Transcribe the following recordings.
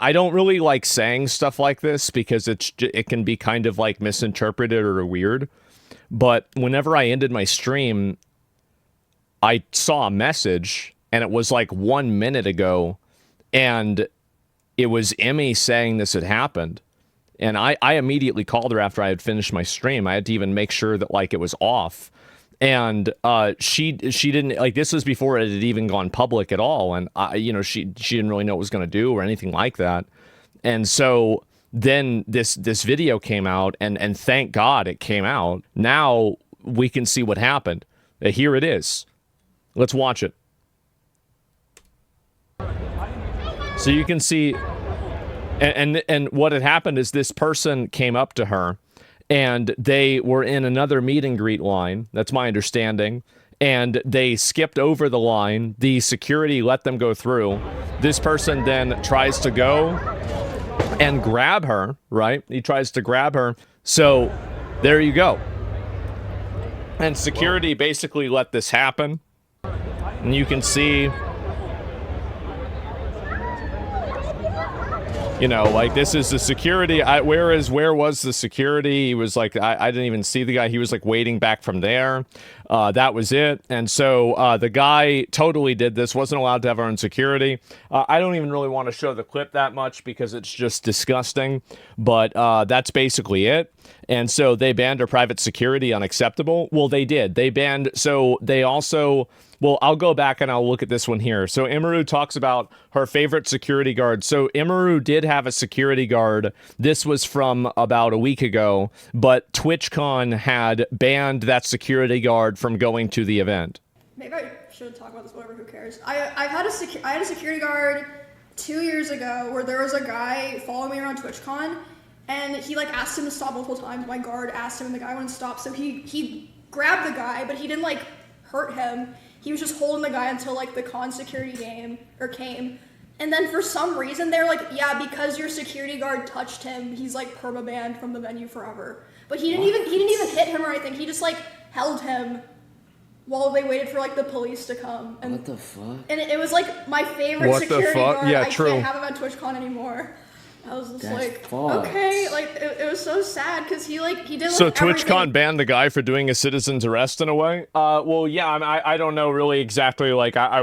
I don't really like saying stuff like this because it can be kind of like misinterpreted or weird. But whenever I ended my stream, I saw a message and it was like 1 minute ago, and it was Emmy saying this had happened. And I immediately called her after I had finished my stream. I had to even make sure that like it was off. And she didn't, like, this was before it had even gone public at all. And she didn't really know what it was going to do or anything like that. And so then this video came out, and thank God it came out. Now we can see what happened. Here it is. Let's watch it. So you can see, and what had happened is this person came up to her, and they were in another meet and greet line. That's my understanding. And they skipped over the line. The security let them go through. This person then tries to go and grab her, right? He tries to grab her. So there you go. And security basically let this happen. And you can see, you know, like, this is the security. Where was the security? He was like, I didn't even see the guy. He was like waiting back from there. That was it. And so the guy totally did this, wasn't allowed to have our own security. I don't even really want to show the clip that much because it's just disgusting. But that's basically it. And so they banned our private security, unacceptable. Well, they did. They banned, so they also... Well, I'll go back and I'll look at this one here. So Imaru talks about her favorite security guard. So Imaru did have a security guard. This was from about a week ago, but TwitchCon had banned that security guard from going to the event. Maybe I should talk about this, whatever, who cares. I had a security guard 2 years ago where there was a guy following me around TwitchCon, and he like asked him to stop multiple times. My guard asked him and the guy wouldn't stop, so he grabbed the guy, but he didn't like hurt him. He was just holding the guy until like the con security came. And then for some reason they're like, yeah, because your security guard touched him, he's like perma-banned from the venue forever. But he didn't even hit him or anything. He just like held him while they waited for like the police to come. And, what the fuck? And it was like my favorite security guard. Yeah, I true. can't have him at TwitchCon anymore. I was just like, fucked. okay, like it was so sad because he did like so everything. TwitchCon banned the guy for doing a citizen's arrest in a way. Well, yeah, I don't know really exactly. Like I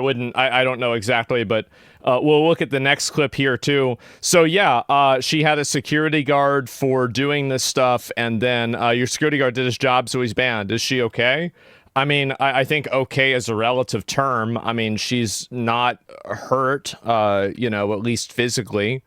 don't know exactly, but we'll look at the next clip here too. So yeah, she had a security guard for doing this stuff, and then your security guard did his job, so he's banned. Is she okay? I mean, I think okay is a relative term. I mean, she's not hurt, at least physically.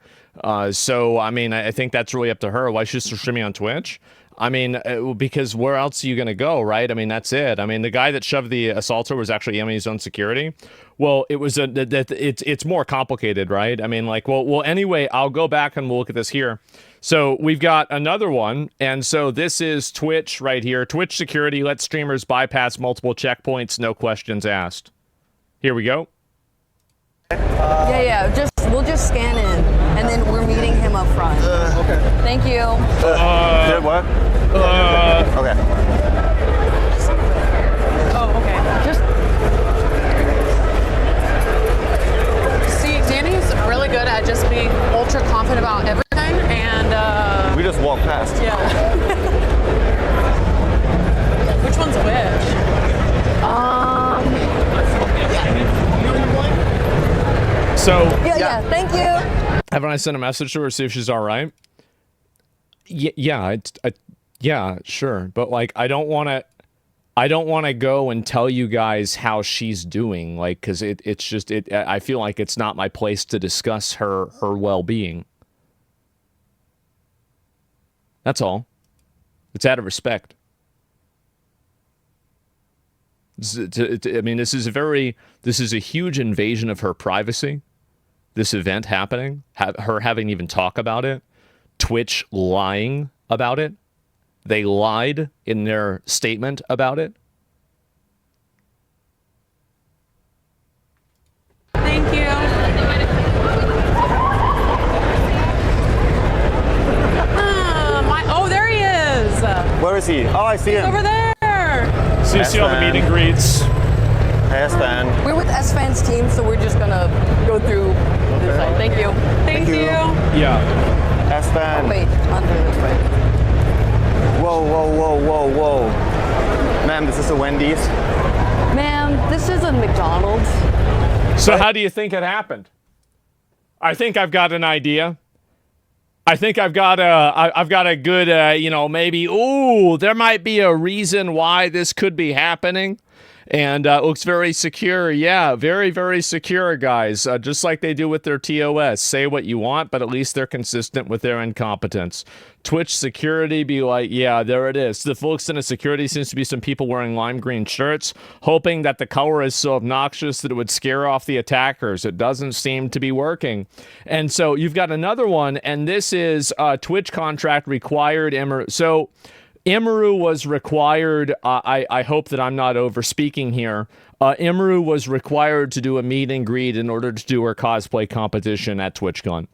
So, I mean, I think that's really up to her. Why she's streaming on Twitch? I mean, because where else are you going to go, right? I mean, that's it. I mean, the guy that shoved the assaulter was actually Emmy's own security. Well, it was it's more complicated, right? I mean, like, well, anyway, I'll go back and we'll look at this here. So we've got another one. And so this is Twitch right here. Twitch security lets streamers bypass multiple checkpoints. No questions asked. Here we go. Yeah. We'll just scan in, and then we're meeting him up front. Okay. Thank you. What? Okay. Oh, okay. Just See, Danny's really good at just being ultra confident about everything, and We just walked past. yeah. Which one's which? So yeah. Thank you. haven't I sent a message to her, see if she's all right? Yeah, sure. But like, I don't want to go and tell you guys how she's doing, like, because I feel like it's not my place to discuss her well-being. That's all. It's out of respect. I mean, this is a huge invasion of her privacy. This event happening, her having even talk about it, Twitch lying about it. They lied in their statement about it. Thank you. There he is. Where is he? Oh, I see him. Over there. So you see all the meet and greets. Hey, Sven. We're with S-Fans team, so we're just gonna go through this side. Thank you. Thank you. Yeah. Sven. Wait, under this way. Whoa, whoa, whoa, whoa, whoa. Ma'am, this is a Wendy's. Ma'am, this is a McDonald's. So how do you think it happened? I think I've got an idea. I think I've got a good, maybe, there might be a reason why this could be happening. And looks very secure. Yeah, very, very secure, guys. Just like they do with their TOS. Say what you want, but at least they're consistent with their incompetence. Twitch security be like, yeah, there it is. The folks in the security seems to be some people wearing lime green shirts, hoping that the color is so obnoxious that it would scare off the attackers. It doesn't seem to be working. And so you've got another one, and this is Twitch contract required. So Imaru was required, I hope that I'm not over-speaking here, Imaru was required to do a meet and greet in order to do her cosplay competition at TwitchCon.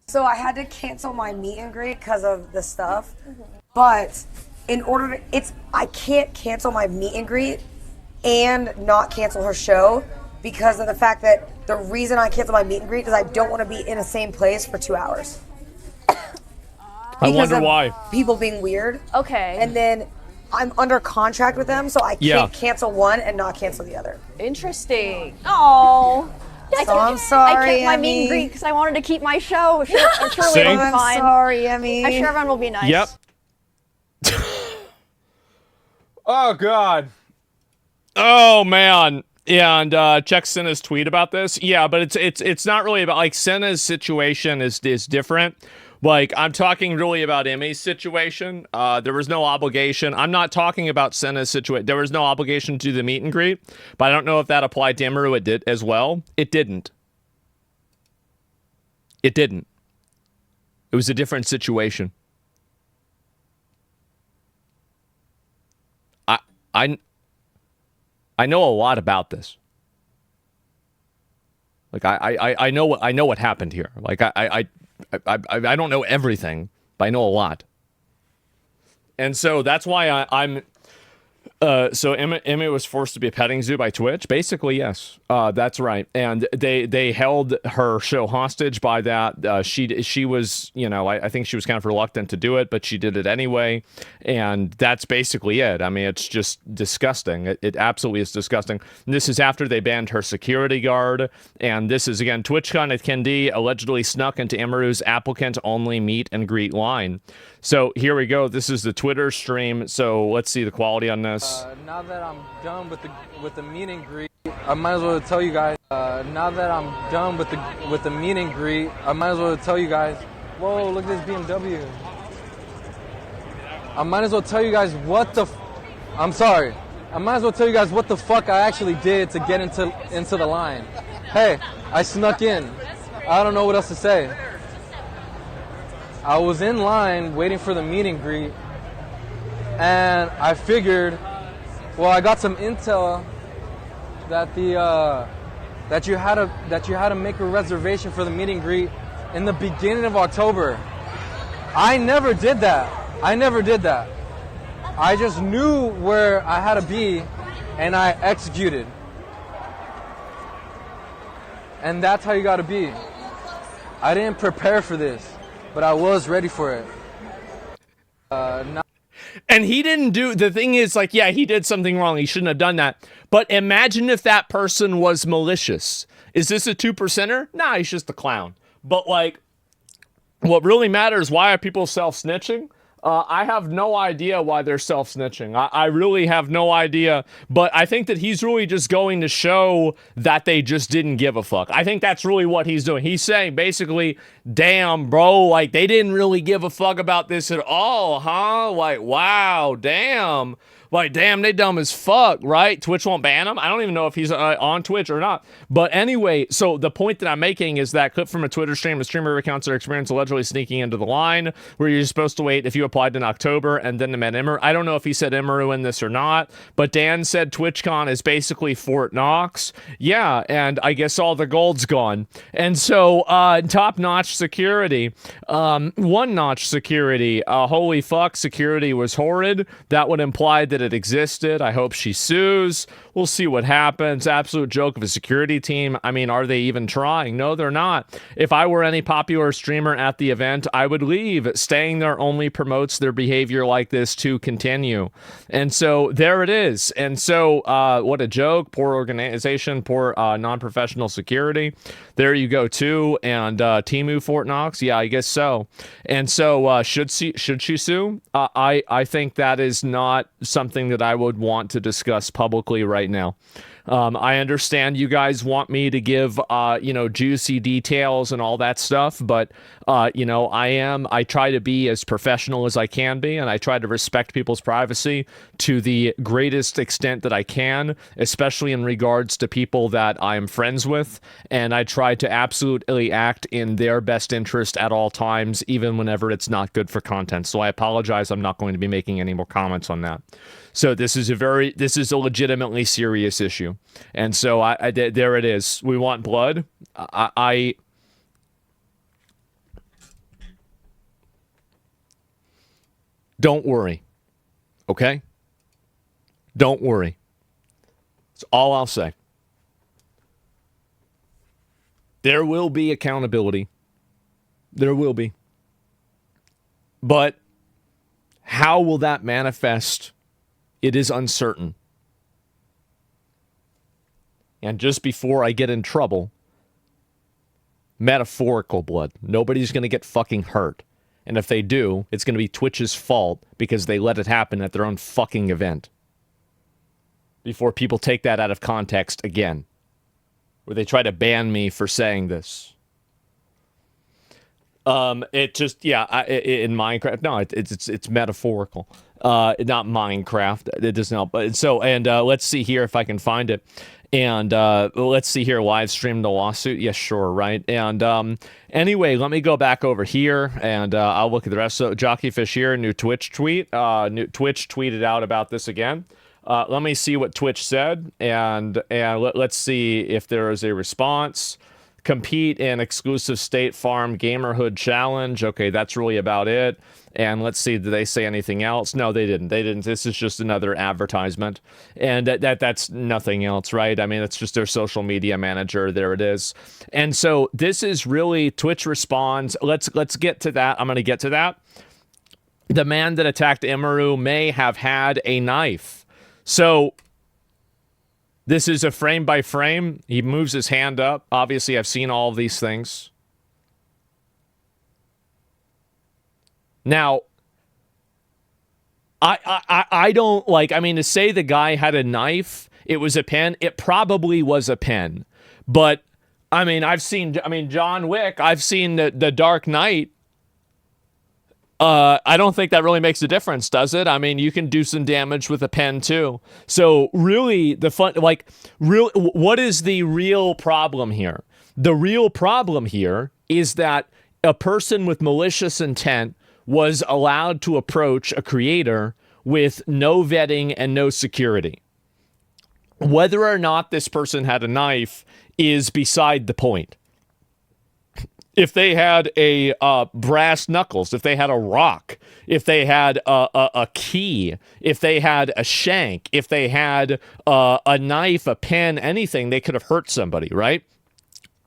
So I had to cancel my meet and greet because of the stuff, but in order to, I can't cancel my meet and greet and not cancel her show because of the fact that the reason I cancel my meet and greet is I don't want to be in the same place for 2 hours. I wonder why. People being weird. Okay. And then I'm under contract with them, so I can't cancel one and not cancel the other. Interesting. Oh. So I'm sorry, I kept my meet Emmy. and greet because I wanted to keep my show. I'm sure See? we'll be I'm fine. sorry, Emmy. I'm sure everyone will be nice. Yep. Oh, God. Oh, man. Yeah, and check Senna's tweet about this. Yeah, but it's not really about, like, Senna's situation is different. Like, I'm talking really about Emmy's situation. There was no obligation. I'm not talking about Senna's situation. There was no obligation to do the meet and greet, but I don't know if that applied to Imaru. It did as well. It didn't. It didn't. It was a different situation. I know a lot about this. Like I know what happened here. Like I don't know everything, but I know a lot. And so that's why I'm so Emma was forced to be a petting zoo by Twitch. Basically, yes, that's right. And they held her show hostage by that. She was, I think she was kind of reluctant to do it, but she did it anyway. And that's basically it. I mean, it's just disgusting. It absolutely is disgusting. And this is after they banned her security guard. And this is, again, TwitchCon at CatDany allegedly snuck into Imaru's applicant-only meet and greet line. So here we go. This is the Twitter stream. So let's see the quality on this. Now that I'm done with the meet and greet, I might as well tell you guys. Now that I'm done with the meet and greet, I might as well tell you guys. Whoa! Look at this BMW. I might as well tell you guys what the. I'm sorry. I might as well tell you guys what the fuck I actually did to get into the line. Hey, I snuck in. I don't know what else to say. I was in line waiting for the meet and greet, and I figured, well, I got some intel that that you had to make a reservation for the meet and greet in the beginning of October. I never did that. I just knew where I had to be, and I executed. And that's how you got to be. I didn't prepare for this, but I was ready for it. And he didn't do, the thing is, like, yeah, he did something wrong. He shouldn't have done that. But imagine if that person was malicious. Is this a 2%er? Nah, he's just a clown. But, like, what really matters, why are people self-snitching? I have no idea why they're self-snitching. I really have no idea. But I think that he's really just going to show that they just didn't give a fuck. I think that's really what he's doing. He's saying basically, damn, bro, like they didn't really give a fuck about this at all, huh? Like, wow, damn. Like, damn, they dumb as fuck, right? Twitch won't ban him. I don't even know if he's on Twitch or not. But anyway, so the point that I'm making is that clip from a Twitter stream, the streamer recounts their experience allegedly sneaking into the line where you're supposed to wait if you applied in October and then met Imru. I don't know if he said Imru in this or not, but Dan said TwitchCon is basically Fort Knox. Yeah, and I guess all the gold's gone. And so top-notch security, one-notch security, holy fuck, security was horrid. That would imply that it existed. I hope she sues. We'll see what happens. Absolute joke of a security team. I mean, are they even trying? No, they're not. If I were any popular streamer at the event, I would leave. Staying there only promotes their behavior like this to continue. And so there it is. And so what a joke. Poor organization, poor non-professional security. There you go too. And Temu Fort Knox, yeah, I guess so. And so should she sue? I think that is not something that I would want to discuss publicly right now. I understand you guys want me to give, juicy details and all that stuff, but, I try to be as professional as I can be, and I try to respect people's privacy to the greatest extent that I can, especially in regards to people that I am friends with, and I try to absolutely act in their best interest at all times, even whenever it's not good for content. So I apologize, I'm not going to be making any more comments on that. So this is a legitimately serious issue. And so there it is. We want blood. Don't worry. Okay? Don't worry. That's all I'll say. There will be accountability. There will be. But how will that manifest? It is uncertain. And just before I get in trouble, metaphorical blood. Nobody's going to get fucking hurt. And if they do, it's going to be Twitch's fault because they let it happen at their own fucking event. Before people take that out of context again. Where they try to ban me for saying this. It just, in Minecraft, no, it's metaphorical. Not Minecraft. It doesn't help. But so, let's see here if I can find it. And let's see here, live stream the lawsuit. Yes, sure, right. And anyway, let me go back over here and I'll look at the rest. So Jockeyfish here, new Twitch tweet. Twitch tweeted out about this again. Let me see what Twitch said, and let's see if there is a response. Compete in exclusive State Farm Gamerhood Challenge. Okay, that's really about it. And let's see, did they say anything else? No, they didn't. They didn't. This is just another advertisement. And that's nothing else, right? I mean, it's just their social media manager. There it is. And so this is really Twitch responds. Let's get to that. I'm going to get to that. The man that attacked Imru may have had a knife. So this is a frame by frame. He moves his hand up. Obviously, I've seen all of these things. Now, I don't like, I mean, to say the guy had a knife, it was a pen, it probably was a pen. But, I mean, John Wick, I've seen the Dark Knight. I don't think that really makes a difference, does it? I mean, you can do some damage with a pen too. So really, what is the real problem here? The real problem here is that a person with malicious intent was allowed to approach a creator with no vetting and no security. Whether or not this person had a knife is beside the point. If they had a brass knuckles, if they had a rock, if they had a key, if they had a shank, if they had a knife, a pen, anything, they could have hurt somebody, right?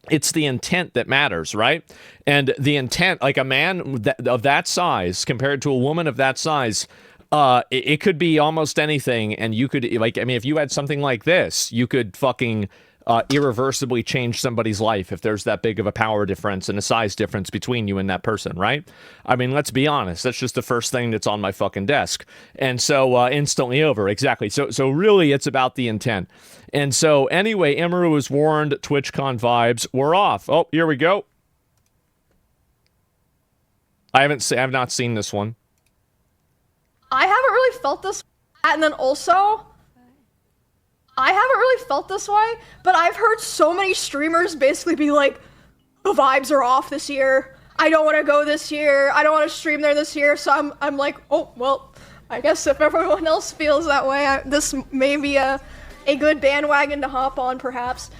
It's the intent that matters, right? And the intent, like a man of that size compared to a woman of that size, it could be almost anything. And you could, if you had something like this, you could fucking irreversibly change somebody's life if there's that big of a power difference and a size difference between you and that person, right? I mean, let's be honest. That's just the first thing that's on my fucking desk. And so instantly over. Exactly. So really, it's about the intent. And so anyway, Imru was warned. TwitchCon vibes were off. Oh, here we go. I have not seen this one. I haven't really felt this And then also, I haven't really felt this way, but I've heard so many streamers basically be like, the vibes are off this year. I don't want to go this year. I don't want to stream there this year. So I'm like, oh, well, I guess if everyone else feels that way, this may be a good bandwagon to hop on, perhaps.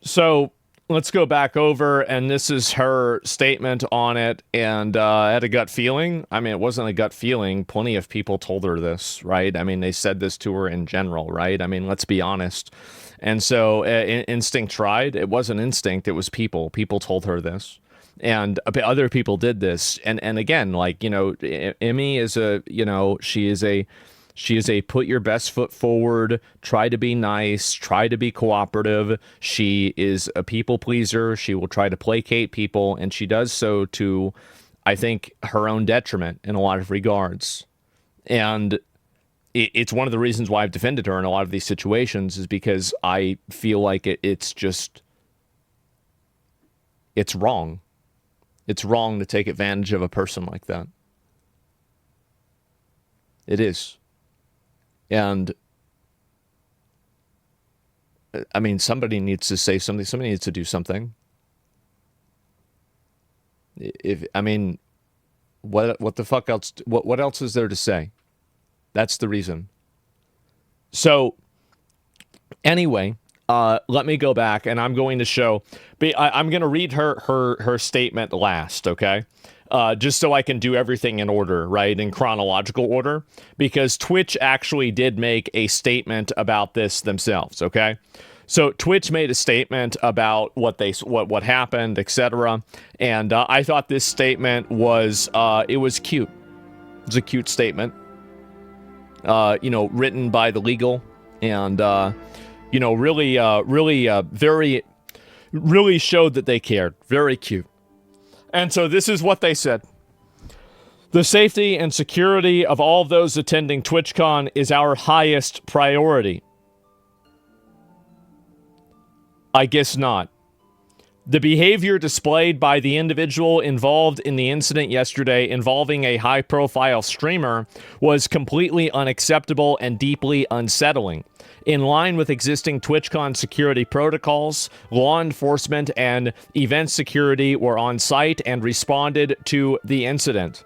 So let's go back over, and this is her statement on it, and I had a gut feeling. I mean, it wasn't a gut feeling. Plenty of people told her this, right? I mean, they said this to her in general, right? I mean, let's be honest. And so instinct tried. It wasn't instinct. It was people. People told her this. And other people did this. And again, like, you know, Emmy is a, you know, she is a put your best foot forward, try to be nice, try to be cooperative. She is a people pleaser. She will try to placate people, and she does so to, I think, her own detriment in a lot of regards. And it's one of the reasons why I've defended her in a lot of these situations, is because I feel like it's wrong. It's wrong to take advantage of a person like that. It is. And I mean, somebody needs to say something. Somebody needs to do something. What the fuck else? What else is there to say? That's the reason. So anyway, let me go back, and I'm going to show. I'm going to read her statement last, okay? Just so I can do everything in order, right? In chronological order, because Twitch actually did make a statement about this themselves, okay? So Twitch made a statement about what happened, etc. And I thought this statement was it was cute. It was a cute statement. Written by the legal, and really showed that they cared. Very cute. And so this is what they said. The safety and security of all of those attending TwitchCon is our highest priority. I guess not. The behavior displayed by the individual involved in the incident yesterday involving a high-profile streamer was completely unacceptable and deeply unsettling. In line with existing TwitchCon security protocols, law enforcement and event security were on site and responded to the incident.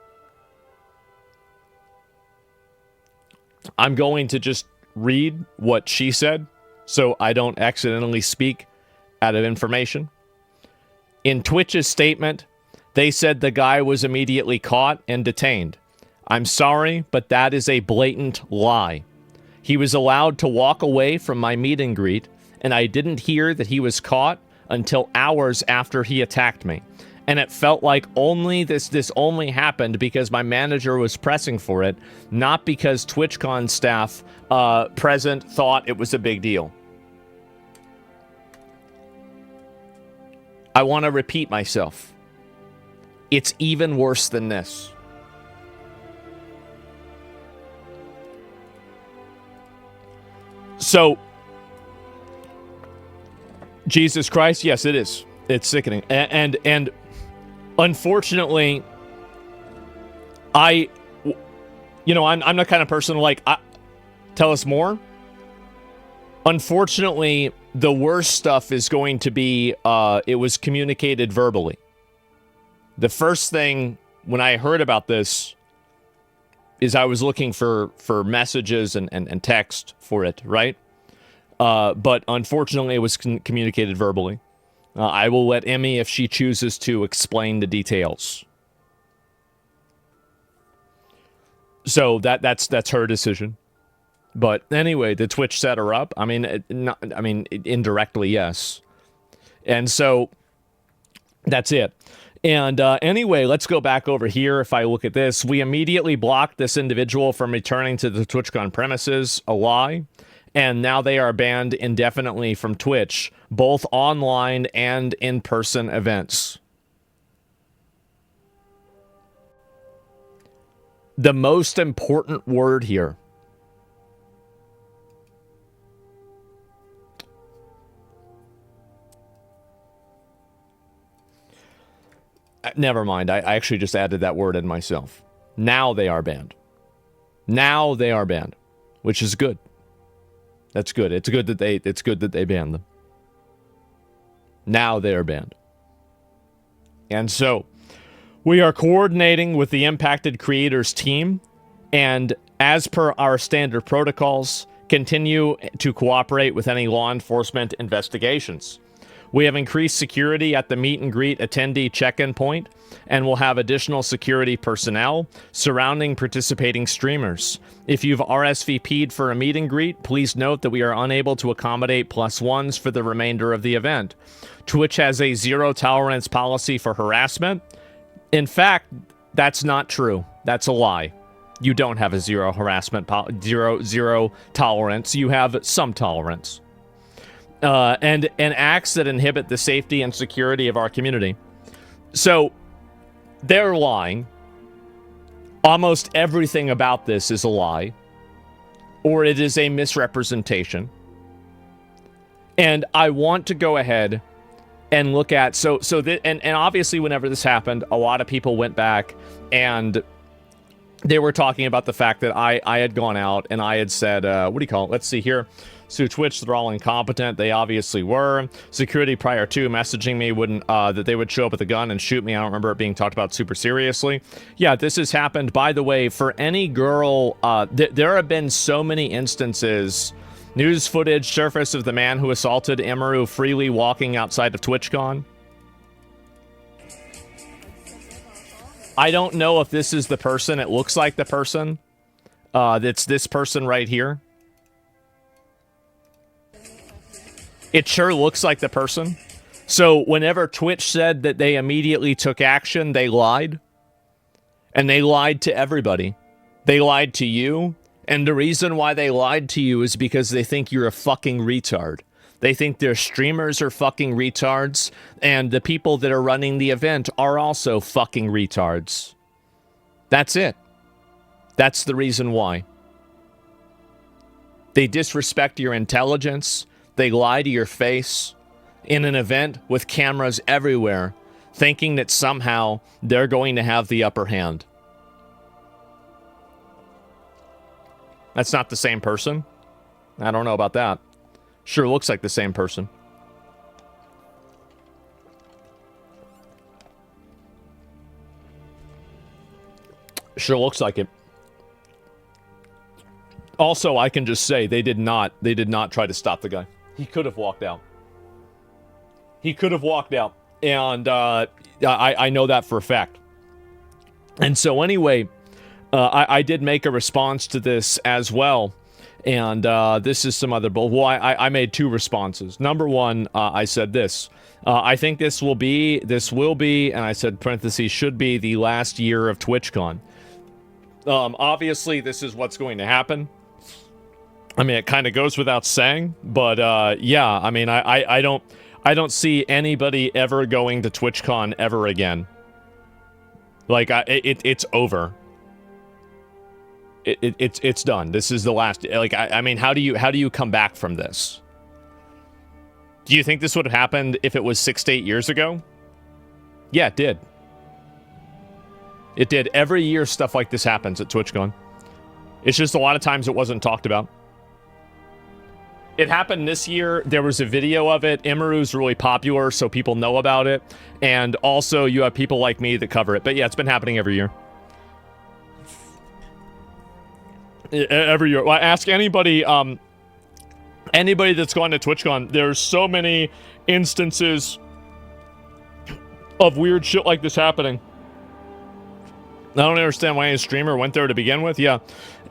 I'm going to just read what she said so I don't accidentally speak out of information. In Twitch's statement, they said the guy was immediately caught and detained. I'm sorry, but that is a blatant lie. He was allowed to walk away from my meet and greet, and I didn't hear that he was caught until hours after he attacked me. And it felt like this only happened because my manager was pressing for it, not because TwitchCon staff present thought it was a big deal. I want to repeat myself. It's even worse than this. So, Jesus Christ, yes, it is. It's sickening. And unfortunately, I'm the kind of person like, tell us more. Unfortunately, the worst stuff is going to be, it was communicated verbally. The first thing when I heard about this is I was looking for messages and text for it, right? But unfortunately, it was communicated verbally. I will let Emmy, if she chooses to, explain the details. So that's her decision. But anyway, the Twitch set her up. I mean, indirectly, yes. And so that's it. And anyway, let's go back over here. If I look at this, we immediately blocked this individual from returning to the TwitchCon premises, a lie. And now they are banned indefinitely from Twitch, both online and in-person events. The most important word here. Never mind. I actually just added that word in myself. Now they are banned. Now they are banned, which is good. That's good. It's good that they banned them. Now they are banned. And so we are coordinating with the impacted creators team, and as per our standard protocols, continue to cooperate with any law enforcement investigations. We have increased security at the meet and greet attendee check-in point, and will have additional security personnel surrounding participating streamers. If you've RSVP'd for a meet and greet, please note that we are unable to accommodate +1s for the remainder of the event. Twitch has a zero tolerance policy for harassment. In fact, that's not true. That's a lie. You don't have a zero harassment zero tolerance. You have some tolerance. And acts that inhibit the safety and security of our community. So, they're lying. Almost everything about this is a lie. Or it is a misrepresentation. And I want to go ahead and look at... And obviously whenever this happened, a lot of people went back and they were talking about the fact that I had gone out and I had said, what do you call it? Let's see here. So Twitch, they're all incompetent. They obviously were. Security prior to messaging me wouldn't that they would show up with a gun and shoot me. I don't remember it being talked about super seriously. Yeah, this has happened. By the way, for any girl, there have been so many instances. News footage surfaced of the man who assaulted Emaru freely walking outside of TwitchCon. I don't know if this is the person. It looks like the person. It's this person right here. It sure looks like the person. So whenever Twitch said that they immediately took action, they lied. And they lied to everybody. They lied to you. And the reason why they lied to you is because they think you're a fucking retard. They think their streamers are fucking retards. And the people that are running the event are also fucking retards. That's it. That's the reason why. They disrespect your intelligence. They lie to your face in an event with cameras everywhere, thinking that somehow they're going to have the upper hand. That's not the same person. I don't know about that. Sure looks like the same person. Sure looks like it. Also, I can just say they did not try to stop the guy. He could have walked out. He could have walked out. And I know that for a fact. And so anyway, I did make a response to this as well. And this is some other bull. Well, I made two responses. Number one, I said this. I think this will be, and I said parentheses, should be the last year of TwitchCon. Obviously, this is what's going to happen. I mean, it kind of goes without saying, but yeah, I mean, I don't see anybody ever going to TwitchCon ever again. Like, it's over. It's done. This is the last. Like, I mean, how do you come back from this? Do you think this would have happened if it was 6 to 8 years ago? Yeah, it did. It did. Every year, stuff like this happens at TwitchCon. It's just a lot of times it wasn't talked about. It happened this year. There was a video of it. Emaru's really popular, so people know about it. And also, you have people like me that cover it. But yeah, it's been happening every year. Every year. Well, ask anybody, anybody that's gone to TwitchCon. There's so many instances of weird shit like this happening. I don't understand why a streamer went there to begin with. Yeah.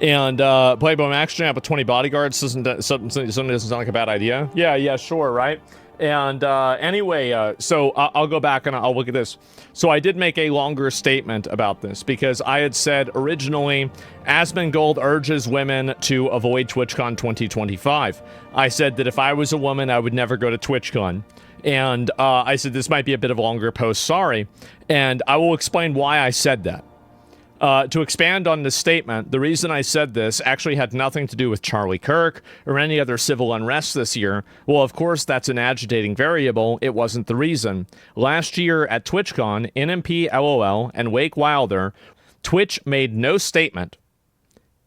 And Playboy Max jam up with 20 bodyguards something doesn't sound like a bad idea. Yeah, sure, right? And anyway, so I'll go back and I'll look at this. So I did make a longer statement about this because I had said originally, Asmongold urges women to avoid TwitchCon 2025. I said that if I was a woman, I would never go to TwitchCon. And I said this might be a bit of a longer post, sorry. And I will explain why I said that. To expand on this statement, the reason I said this actually had nothing to do with Charlie Kirk or any other civil unrest this year. Well, of course, that's an agitating variable. It wasn't the reason. Last year at TwitchCon, NMP LOL and Wake Wilder Twitch made no statement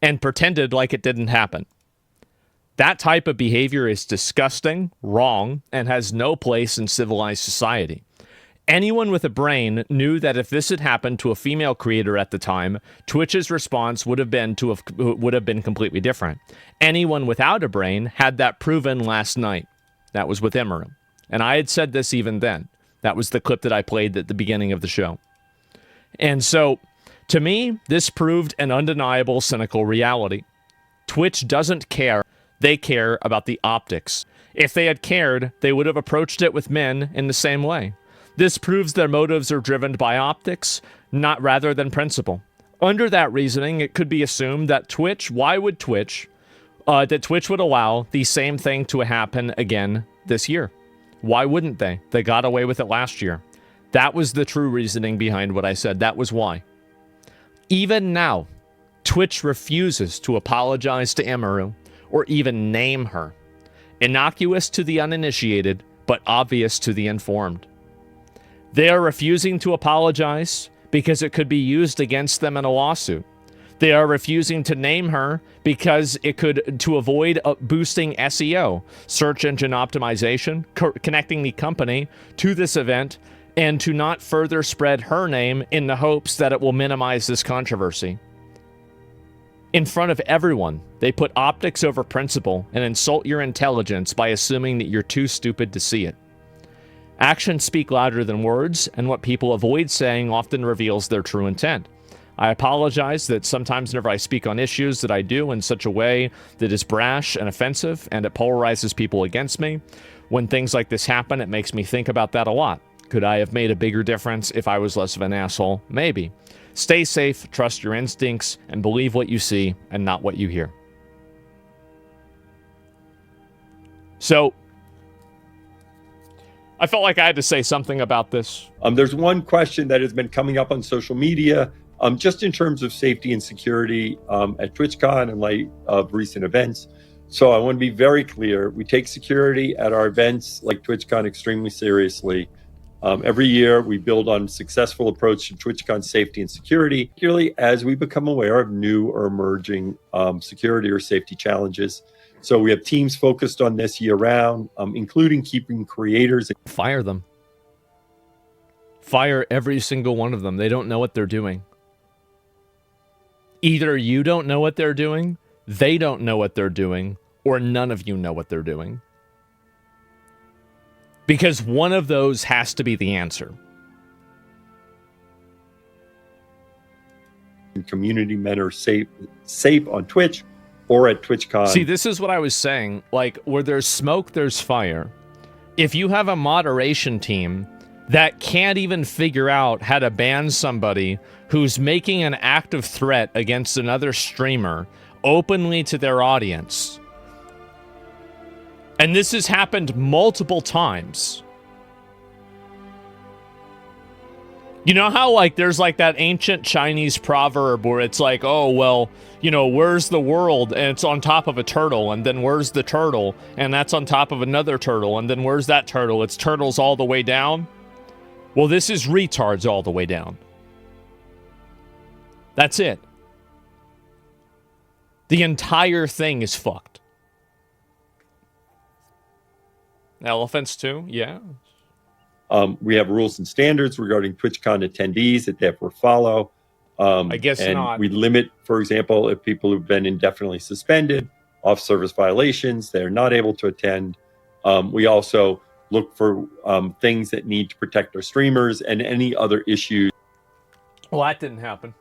and pretended like it didn't happen. That type of behavior is disgusting, wrong, and has no place in civilized society. Anyone with a brain knew that if this had happened to a female creator at the time, Twitch's response would have been completely different. Anyone without a brain had that proven last night. That was with Emery. And I had said this even then. That was the clip that I played at the beginning of the show. And so, to me, this proved an undeniable cynical reality. Twitch doesn't care. They care about the optics. If they had cared, they would have approached it with men in the same way. This proves their motives are driven by optics, not rather than principle. Under that reasoning, it could be assumed that Twitch would allow the same thing to happen again this year. Why wouldn't they? They got away with it last year. That was the true reasoning behind what I said. That was why. Even now, Twitch refuses to apologize to Emery or even name her. Innocuous to the uninitiated, but obvious to the informed. They are refusing to apologize because it could be used against them in a lawsuit. They are refusing to name her because it could, to avoid boosting SEO, search engine optimization, connecting the company to this event, and to not further spread her name in the hopes that it will minimize this controversy. In front of everyone, they put optics over principle and insult your intelligence by assuming that you're too stupid to see it. Actions speak louder than words, and what people avoid saying often reveals their true intent. I apologize that sometimes whenever I speak on issues that I do in such a way that is brash and offensive, and it polarizes people against me. When things like this happen, it makes me think about that a lot. Could I have made a bigger difference if I was less of an asshole? Maybe. Stay safe, trust your instincts, and believe what you see and not what you hear. So, I felt like I had to say something about this. There's one question that has been coming up on social media, just in terms of safety and security at TwitchCon in light of recent events. So I want to be very clear. We take security at our events like TwitchCon extremely seriously. Every year, we build on a successful approach to TwitchCon safety and security, particularly as we become aware of new or emerging security or safety challenges. So we have teams focused on this year-round, including keeping creators. Fire them. Fire every single one of them. They don't know what they're doing. Either you don't know what they're doing, they don't know what they're doing, or none of you know what they're doing. Because one of those has to be the answer. Community men are safe on Twitch or at TwitchCon. See, this is what I was saying. Like, where there's smoke, there's fire. If you have a moderation team that can't even figure out how to ban somebody who's making an active threat against another streamer openly to their audience, and this has happened multiple times. You know how, like, there's, like, that ancient Chinese proverb where it's like, oh, well, you know, where's the world? And it's on top of a turtle. And then where's the turtle? And that's on top of another turtle. And then where's that turtle? It's turtles all the way down. Well, this is retards all the way down. That's it. The entire thing is fucked. Elephants too? Yeah. We have rules and standards regarding TwitchCon attendees that they have to follow. I guess and not. We limit, for example, if people who've been indefinitely suspended, off-service violations, they're not able to attend. We also look for things that need to protect our streamers and any other issues. Well, that didn't happen.